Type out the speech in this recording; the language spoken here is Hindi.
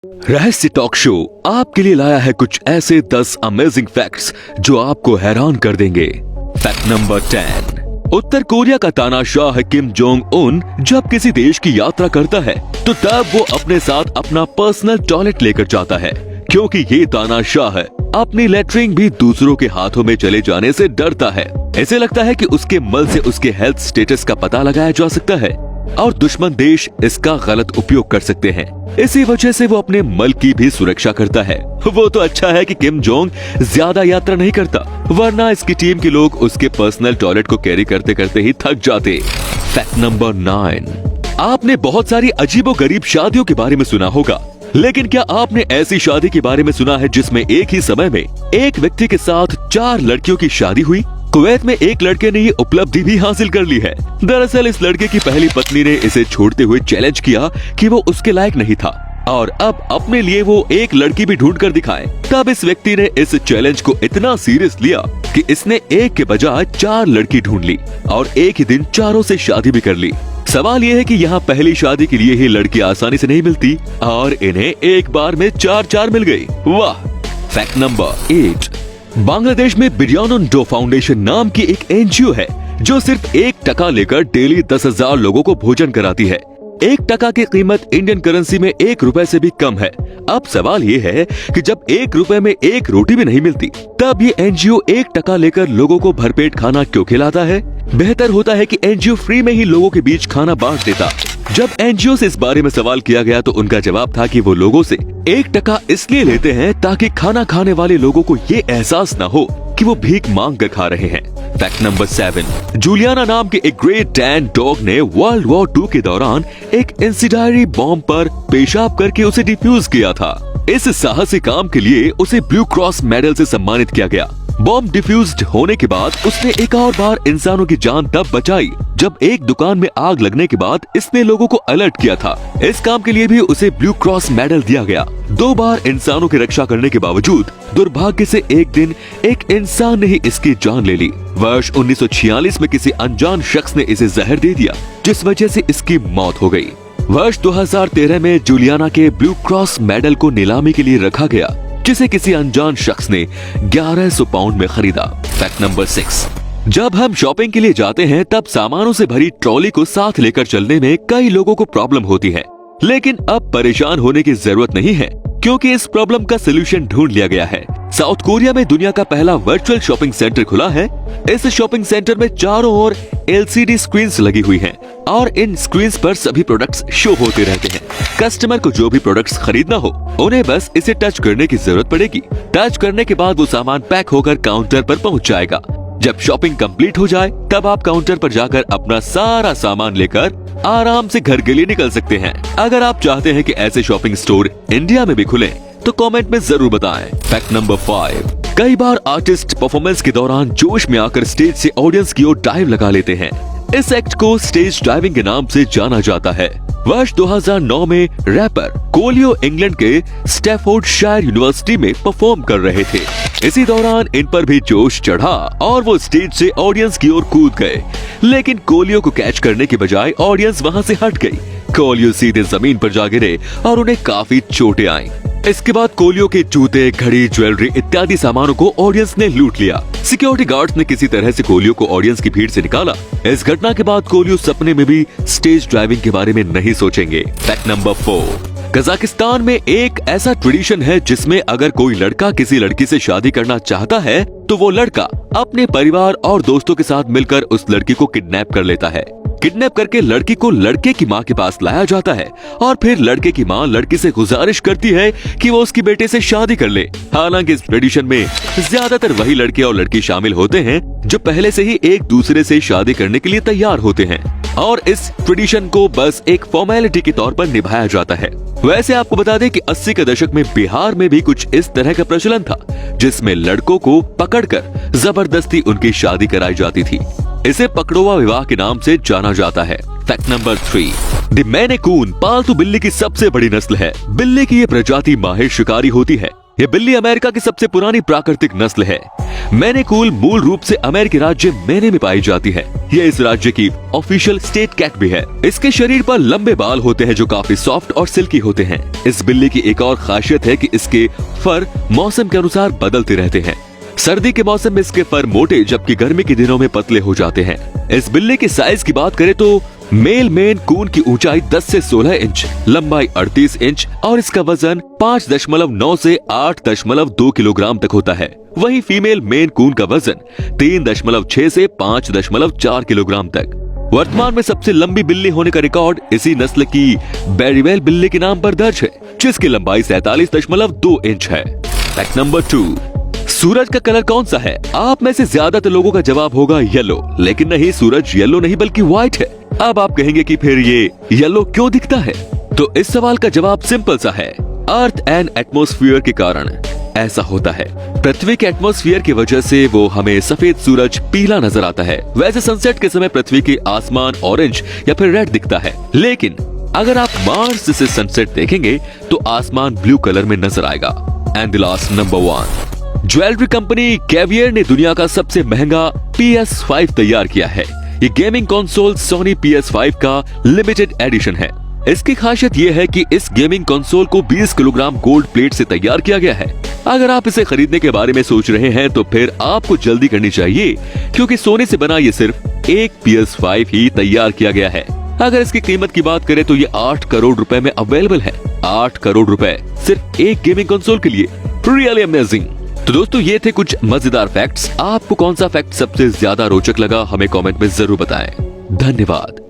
रहस्य टॉक शो आपके लिए लाया है कुछ ऐसे 10 अमेजिंग फैक्ट्स जो आपको हैरान कर देंगे। Fact number 10। उत्तर कोरिया का तानाशाह किम जोंग उन जब किसी देश की यात्रा करता है तो तब वो अपने साथ अपना पर्सनल टॉयलेट लेकर जाता है, क्योंकि ये तानाशाह अपनी लेटरिन भी दूसरों के हाथों में चले जाने से डरता है। ऐसे लगता है कि उसके मल से उसके हेल्थ स्टेटस का पता लगाया जा सकता है और दुश्मन देश इसका गलत उपयोग कर सकते हैं। इसी वजह से वो अपने मल की भी सुरक्षा करता है। वो तो अच्छा है कि किम जोंग ज्यादा यात्रा नहीं करता, वरना इसकी टीम के लोग उसके पर्सनल टॉयलेट को कैरी करते करते ही थक जाते। Fact number 9। आपने बहुत सारी अजीबोगरीब शादियों के बारे में सुना होगा, लेकिन क्या आपने ऐसी शादी के बारे में सुना है जिसमें एक ही समय में एक व्यक्ति के साथ 4 लड़कियों की शादी हुई? कुवैत में एक लड़के ने ये उपलब्धि भी हासिल कर ली है। दरअसल इस लड़के की पहली पत्नी ने इसे छोड़ते हुए चैलेंज किया कि वो उसके लायक नहीं था और अब अपने लिए वो एक लड़की भी ढूंढ कर दिखाए। तब इस व्यक्ति ने इस चैलेंज को इतना सीरियस लिया कि इसने एक के बजाय 4 लड़की ढूंढ ली और एक ही दिन चारों से शादी भी कर ली। सवाल ये है कि यहाँ पहली शादी के लिए ही लड़की आसानी से नहीं मिलती और इन्हें एक बार में 4 मिल गई। वाह। Fact number 8। बांग्लादेश में बिरयानुंडो फाउंडेशन नाम की एक एनजीओ है जो सिर्फ 1 टका लेकर डेली 10,000 लोगों को भोजन कराती है। 1 टका की कीमत इंडियन करेंसी में 1 रुपए से भी कम है। अब सवाल ये है कि जब 1 रुपए में 1 रोटी भी नहीं मिलती, तब ये एनजीओ 1 टका लेकर लोगों को भरपेट खाना क्यों खिलाता है? बेहतर होता है कि एनजीओ फ्री में ही लोगों के बीच खाना बांट देता। जब एनजीओ से इस बारे में सवाल किया गया तो उनका जवाब था कि वो लोगों से 1 टका इसलिए लेते हैं ताकि खाना खाने वाले लोगों को ये एहसास न हो कि वो भीख मांग कर खा रहे हैं। Fact number 7। जूलियाना नाम के एक ग्रेट डैन डॉग ने वर्ल्ड वॉर 2 के दौरान एक इंसिडियरी बॉम्ब पर पेशाब करके उसे डिफ्यूज किया था। इस साहसी काम के लिए उसे ब्लू क्रॉस मेडल से सम्मानित किया गया। बॉम्ब डिफ्यूज्ड होने के बाद उसने एक और बार इंसानों की जान तब बचाई जब एक दुकान में आग लगने के बाद इसने लोगों को अलर्ट किया था। इस काम के लिए भी उसे ब्लू क्रॉस मेडल दिया गया। 2 बार इंसानों की रक्षा करने के बावजूद दुर्भाग्य से एक दिन एक इंसान ने ही इसकी जान ले ली। वर्ष 1946 में किसी अनजान शख्स ने इसे जहर दे दिया, जिस वजह से इसकी मौत हो गई। वर्ष 2013 में जूलियाना के ब्लू क्रॉस मेडल को नीलामी के लिए रखा गया, जिसे किसी अनजान शख्स ने 1100 पाउंड में खरीदा। Fact number 6। जब हम शॉपिंग के लिए जाते हैं तब सामानों से भरी ट्रॉली को साथ लेकर चलने में कई लोगों को प्रॉब्लम होती है, लेकिन अब परेशान होने की जरूरत नहीं है क्योंकि इस प्रॉब्लम का सलूशन ढूंढ लिया गया है। साउथ कोरिया में दुनिया का पहला वर्चुअल शॉपिंग सेंटर खुला है। इस शॉपिंग सेंटर में चारों ओर LCD स्क्रीन्स लगी हुई हैं और इन स्क्रीन्स पर सभी प्रोडक्ट्स शो होते रहते हैं। कस्टमर को जो भी प्रोडक्ट्स खरीदना हो उन्हें बस इसे टच करने की जरूरत पड़ेगी। टच करने के बाद वो सामान पैक होकर काउंटर पर पहुंच जाएगा। जब शॉपिंग कंप्लीट हो जाए तब आप काउंटर पर जाकर अपना सारा सामान लेकर आराम से घर के लिए निकल सकते हैं। अगर आप चाहते हैं कि ऐसे शॉपिंग स्टोर इंडिया में भी खुले तो कमेंट में जरूर बताएं। Fact number 5। कई बार आर्टिस्ट परफॉर्मेंस के दौरान जोश में आकर स्टेज से ऑडियंस की ओर डाइव लगा लेते हैं। इस एक्ट को स्टेज डाइविंग के नाम से जाना जाता है। वर्ष 2009 में रैपर कोलियो इंग्लैंड के स्टैफोर्डशायर यूनिवर्सिटी में परफॉर्म कर रहे थे। इसी दौरान इन पर भी जोश चढ़ा और वो स्टेज से ऑडियंस की ओर कूद गए, लेकिन कोलियो को कैच करने के बजाय ऑडियंस वहां से हट गई। कोलियो सीधे जमीन पर जा गिरे और उन्हें काफी चोटें आईं। इसके बाद कोलियो के जूते, घड़ी, ज्वेलरी इत्यादि सामानों को ऑडियंस ने लूट लिया। सिक्योरिटी गार्ड्स ने किसी तरह से कोलियो को ऑडियंस की भीड़ से निकाला। इस घटना के बाद कोलियो सपने में भी स्टेज ड्राइविंग के बारे में नहीं सोचेंगे। Fact number 4। कजाकिस्तान में एक ऐसा ट्रेडिशन है जिसमें अगर कोई लड़का किसी लड़की से शादी करना चाहता है तो वो लड़का अपने परिवार और दोस्तों के साथ मिलकर उस लड़की को किडनैप कर लेता है। किडनैप करके लड़की को लड़के की माँ के पास लाया जाता है और फिर लड़के की माँ लड़की से गुजारिश करती है कि वो उसकी बेटे से शादी कर ले। हालांकि इस ट्रेडिशन में ज्यादातर वही लड़के और लड़की शामिल होते हैं जो पहले से ही एक दूसरे से शादी करने के लिए तैयार होते हैं और इस ट्रेडिशन को बस एक फॉर्मेलिटी के तौर पर निभाया जाता है। वैसे आपको बता दें कि 80 के दशक में बिहार में भी कुछ इस तरह का प्रचलन था जिसमें लड़कों को पकड़कर जबरदस्ती उनकी शादी कराई जाती थी। इसे पकड़ोवा विवाह के नाम से जाना जाता है। Fact number 3। द मैने कून पालतू बिल्ली की सबसे बड़ी नस्ल है। बिल्ली की ये प्रजाति माहिर शिकारी होती है। ये बिल्ली अमेरिका की सबसे पुरानी प्राकृतिक नस्ल है। मैने कूल मूल रूप से अमेरिकी राज्य मैने में पाई जाती है। यह इस राज्य की ऑफिशियल स्टेट कैट भी है। इसके शरीर पर लंबे बाल होते हैं जो काफी सॉफ्ट और सिल्की होते हैं। इस बिल्ली की एक और खासियत है कि इसके फर मौसम के अनुसार बदलते रहते हैं। सर्दी के मौसम में इसके फर मोटे जबकि गर्मी के दिनों में पतले हो जाते हैं। इस बिल्ली की साइज की बात करें तो मेल मेन कून की ऊंचाई 10 से 16 इंच, लंबाई 38 इंच और इसका वजन 5.9 से 8.2 किलोग्राम तक होता है। वहीं फीमेल मेन कून का वजन 3.6 से 5.4 किलोग्राम तक। वर्तमान में सबसे लंबी बिल्ली होने का रिकॉर्ड इसी नस्ल की बेरीवेल बिल्ली के नाम पर दर्ज है, जिसकी लंबाई 47.2 इंच है। फैक्ट नंबर 2, सूरज का कलर कौन सा है? आप में से ज्यादातर लोगों का जवाब होगा येलो, लेकिन नहीं, सूरज येलो नहीं बल्कि व्हाइट है। अब आप कहेंगे कि फिर ये येलो क्यों दिखता है? तो इस सवाल का जवाब सिंपल सा है, अर्थ एंड एटमॉस्फेयर के कारण ऐसा होता है। पृथ्वी के एटमॉस्फेयर की वजह से वो हमें सफेद सूरज पीला नजर आता है। वैसे सनसेट के समय पृथ्वी के आसमान ऑरेंज या फिर रेड दिखता है, लेकिन अगर आप मार्स से सनसेट देखेंगे तो आसमान ब्लू कलर में नजर आएगा। And the last number 1, jewellery company caviar ने दुनिया का सबसे महंगा PS5 तैयार किया है। ये गेमिंग कंसोल सोनी PS5 का लिमिटेड एडिशन है। इसकी खासियत ये है कि इस गेमिंग कंसोल को 20 किलोग्राम गोल्ड प्लेट से तैयार किया गया है। अगर आप इसे खरीदने के बारे में सोच रहे हैं तो फिर आपको जल्दी करनी चाहिए, क्योंकि सोने से बना ये सिर्फ एक PS5 ही तैयार किया गया है। अगर इसकी कीमत की बात करें तो ये 8 करोड़ रुपए में अवेलेबल है। 8 करोड़ रुपए सिर्फ एक गेमिंग कंसोल के लिए, रियली अमेजिंग। तो दोस्तों, ये थे कुछ मजेदार फैक्ट्स। आपको कौन सा फैक्ट सबसे ज्यादा रोचक लगा हमें कमेंट में जरूर बताएं। धन्यवाद।